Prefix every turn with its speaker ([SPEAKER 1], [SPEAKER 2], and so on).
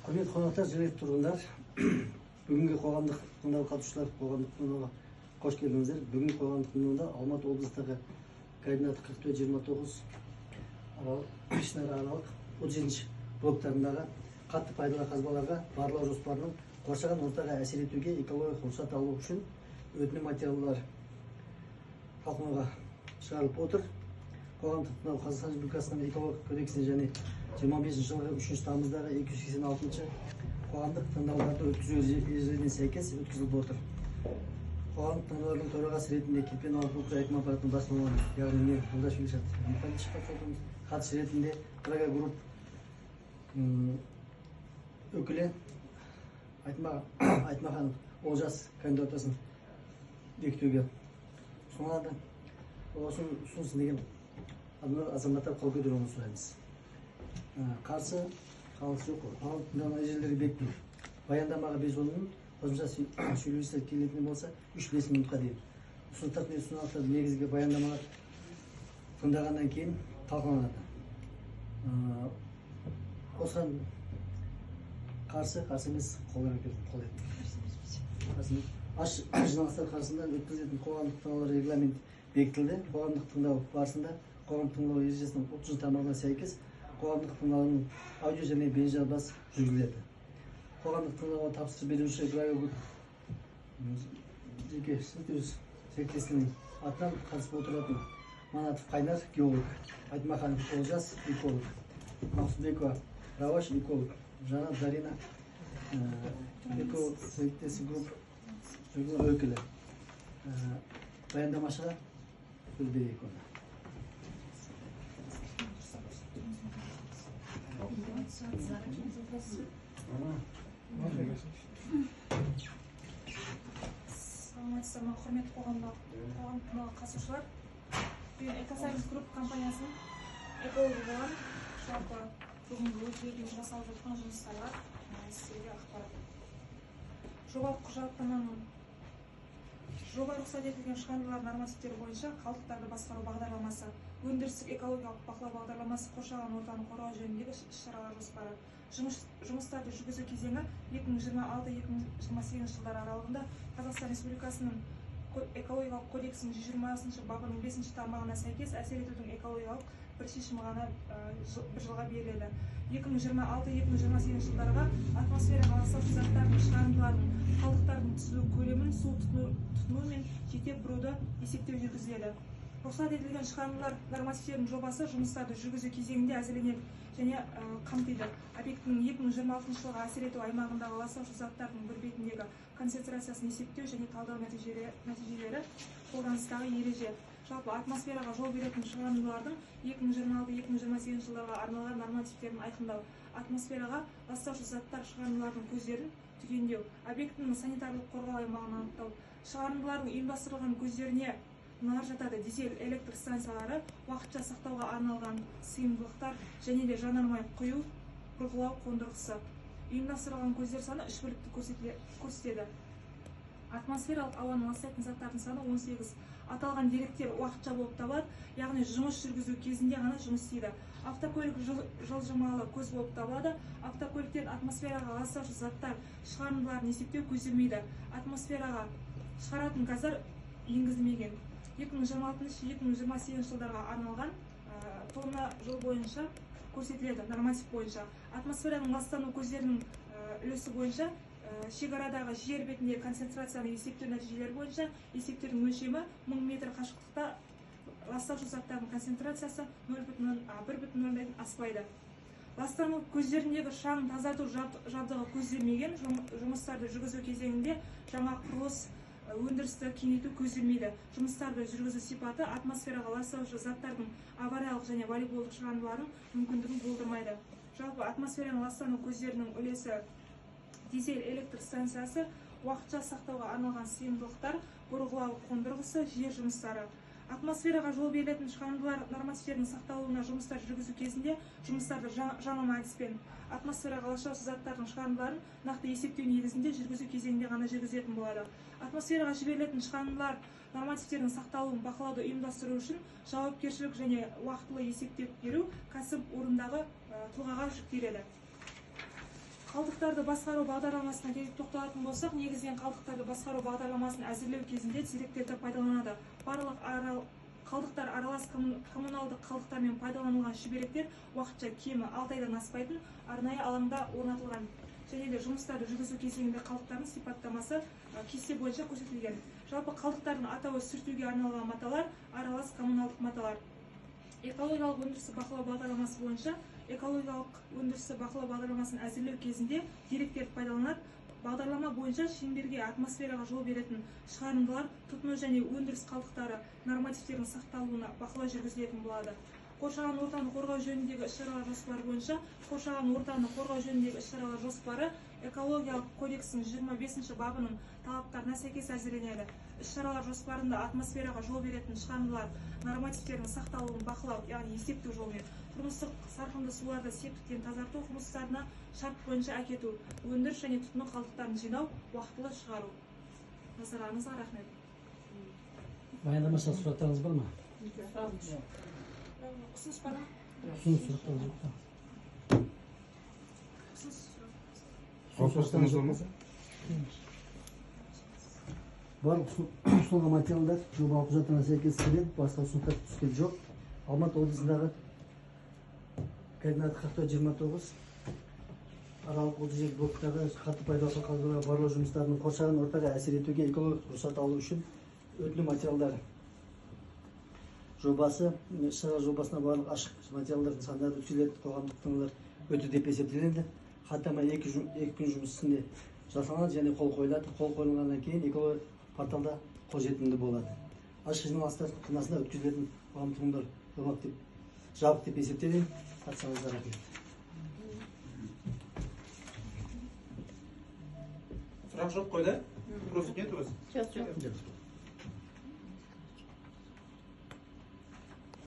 [SPEAKER 1] Құрметті қонақтар, жергілікті тұрғындар, бүгінгі қоғамдық тыңдау қатысушылар, қоғамдық тыңдауға қош келдіңіздер. Бүгінгі қоғамдық тыңдауда Алматы облыстағы координаты 44-29 ішінаралық 37-ші блоктарындағы қатты пайдалы қазбаларға барлау жоспарының қоршаған ортаға әсер етуге экологиялық рұқсат алу үшін өтінім материалдар талқылауға шығарылып отыр. Қоғамдық тыңдау Қазақстан Республикасының экологиялық кодексіне және 25 жылғы 3 тамыздағы 286-ші қоғамдық тыңдауларды өткізу ережелеріне сәйкес өткізіліп отыр. Қоғамдық тыңдаулардың төрағасы ретінде Кепен-Алып округ әкім аппаратының бас маманы, яғни мен Жолдаш Ильшат Михайлович қатысып, хатшы ретінде Прага Групп өкілі Айтмаханов Олжас кандидатурасын бекітуге ұсынылады. Осын ұсынсын деген азаматтар қол көтеруін сұраймыз. Қарсы қалыс жоқ. Ал тыңдау ережелері бекіту. Баяндамаға 5-10 минут, қосымша сөйлеушілер келетін болса 3-5 минутқа дейін. Ұсыныстар негізгі баяндамалар тыңдағаннан кейін талқыланады. Осыған қарсы емес, қол етін. Аш жиналыстар қарсында өткізілетін қоғамдық тыңдаулар регламент бекітілді. Қоғамдық тыңдау барысында қоғамдық тыңдау ережесінің 30 тармағына сәйкес қоғамдық тыңдаудың аудио және бейнежазбасы жүргізіледі. Қоғамдық тыңдауға тапсырыс беруші жеке серіктестігінің атынан қатысып отыратын Манатов Қайнар геолог, Айтмаханов Олжас эколог, Мақсудбекова Раваш эколог, Жанат Зарина серіктестік групп өкілі. Баяндамашыға сөз берейік оны.
[SPEAKER 2] Саламатсыздар, құрметті қоғамға қатысушылар. Экосайенс Групп компаниясының экологы болған жалпы бүгінгі өзгерген жасалып жатқан жұмыстарға сіздерге ақпарат. Жобалық құжаттаманың жоба рұқсат етілген шығарындылар нормативтері бойынша қалдықтарды басқару бағдарламасы, өндірістік экологиялық бақылау бағдарламасы, қоршаған ортаны қорғау жөніндегі іс-шаралар жоспары. Жұмыстарды жүргізу кезеңі 2026-2028 жылдар аралығында Қазақстан Республикасының экологиялық кодексінің 120 бабының 5 тармағына сәйкес әсер етудің экологиялық бір шешімі ғана бір жылға беріледі. 2026-2028 жылдарға атмосфераға ластаушы заттардың шығарындылардың қалдықтардың түзілу көлемін, су тұтыну мен жете бұруды есептеу жүргізіледі. Рұқсат етілген шығарындылар нормативтерінің жобасы жұмыстарды жүргізу кезеңінде әзірленеді және қамтиды. Объектінің 2026 жылға әсер ету аймағындағы ластаушы заттардың бір бетіндегі концентрациясын есептеу және талдау нәтижелері қолданыстағы ереже. Жалпы атмосфераға жол беретін шығарындылардың 2026-2028 жылдарға арналған нормативтерін айқындау. Атмосфераға ластаушы заттар шығарындылардың көздерін түгендеу. Объектінің санитарлық қорғау аймағын анықтау. Шығарындылардың ұйымдастырылған көздеріне мыналар жатады: дизель электр станциялары, уақытша сақтауға арналған сыйымдылықтар және де жанармай құю бұрғылау қондырғысы. Ұйымдастырылған көздер саны 3 бірлікті көрсетеді. Атмосфералық ауаны ластайтын заттардың саны 18. Аталған деректер уақытша болып табылады, яғни жұмыс жүргізу кезінде ғана жұмыс істейді. Автокөлік жылжымалы көз болып табылады. Автокөліктен атмосфераға ластаушы заттар шығарындыларын есептеу көзделмейді. Атмосфераға шығаратын газдар енгізілмеген. 2026-2028 жылдарға арналған тонна жыл бойынша көрсетіледі норматив бойынша. Атмосфераның ластану көздерінің үлесі бойынша шекарадағы жер бетіндегі концентрацияны есептеу нәтижелері бойынша есептердің өлшемі 1000 метр қашықтықта ластаушы заттардың концентрациясы 1,0 аспайды. Ластану көздеріндегі шаң тазарту жабдығы көзделмеген. Жұмыстарды жүргізу кезеңінде жаңа құрылыс өндірісті кеңейту көзделмейді. Жұмыстарды жүргізу сипаты атмосфераға ластаушы заттардың авариялық және волейболдық шығарындылардың мүмкіндігін болдырмайды. Жалпы атмосфераның ластану көздерінің үлесі: дизель электр станциясы, уақытша сақтауға арналған сыйымдылықтар, бұрғылау қондырғысы, жер жұмыстары. Атмосфераға жол берілетін шығарындылар нормативтерінің сақталуына жұмыстар жүргізу кезінде жұмыстарды жанама әдіспен атмосфераға ластаушы заттардың шығарындыларын нақты есептеу негізінде жүргізу кезеңінде ғана жүргізетін болады. Атмосфераға жіберілетін шығарындылар нормативтердің сақталуын бақылауды ұйымдастыру үшін жауапкершілік және уақытылы есептеп беру кәсіп орындағы тұлғаға жүктеледі. Қалдықтарды басқару бағдарламасына келіп тоқталатын болсақ, негізінен қалдықтарды басқару бағдарламасын әзірлеу кезінде деректерді пайдаланады. Барлық қалдықтар аралас коммуналдық қалдықтармен пайдаланылған шүберектер уақытша кемі 6 айдан аспайтын арнайы алаңда орнатылған. Және де жұмыстарды жүргізу кезеңінде қалдықтардың сипаттамасы кесте бойынша көрсетілген. Жалпы қалдықтардың атауы сүртуге арналған маталар, аралас коммуналдық маталар. Экологиялық өндірісті бақылау бағдарламасы бойынша экологиялық өндірісті бақылау бағдарламасын әзірлеу кезінде деректер пайдаланады. Бағдарлама бойынша шеңберге атмосфераға жол беретін шығарындылар, тұтыну және өндіріс қалдықтары нормативтердің сақталуына бақылау жүргізілетін болады. Қоршаған ортаны қорғау жөніндегі іс-шаралар жоспары бойынша қоршаған ортаны қорғау жөніндегі іс-шаралар жоспары экологиялық кодекстің 25 бабының талаптарына сәйкес әзірленеді. Іс-шаралар жоспарында атмосфераға жол беретін шығарындылар нормативтердің сақталуын бақылау, яғни есептеу жолымен тұрмыстық сарқынды суларды септіктен тазарту жұмыстарына шарт бойынша әкету, өндіріс және тұтыну қалдықтарын жинау, уақытылы шығару. Назарыңызға рахмет.
[SPEAKER 1] Баяндамашы сұрақтарыңыз бар ма?
[SPEAKER 2] Ұсыныс бар ма?
[SPEAKER 1] Сұрақтарыңыз
[SPEAKER 2] Ұсыныс.
[SPEAKER 1] Барлық ұсынылған материалдар жобалық құжатына сәйкес келеді, басқа ұсыныстар түскен жоқ. Алматы облысындағы координаты 44-29 аралық 37 блоктағы қатты пайдалы қалдықтарды барлау жұмыстарының қоршаған ортаға әсер етуге экологиялық рұқсат алу үшін өтінім материалдары жобасы, іс-шара жобасына барлық ашық материалдардың сандары өткізіледі, қоғамдық тыңдаулар өтті деп есептеледі. Хаттама 2 күн жұмыс ішінде жасалынады және қол қойылады. Қол қойылғаннан кейін экологиялық порталда қолжетімді болады. Ашық жиналыстар қинасында өткізілетін қоғамдық тыңдаулар жабық деп есептеледі. Қатысыңызға рахмет.
[SPEAKER 3] Сұрақ жоқ қойды? Вопрос нет у вас?
[SPEAKER 4] Жоқ.
[SPEAKER 1] Жоқ.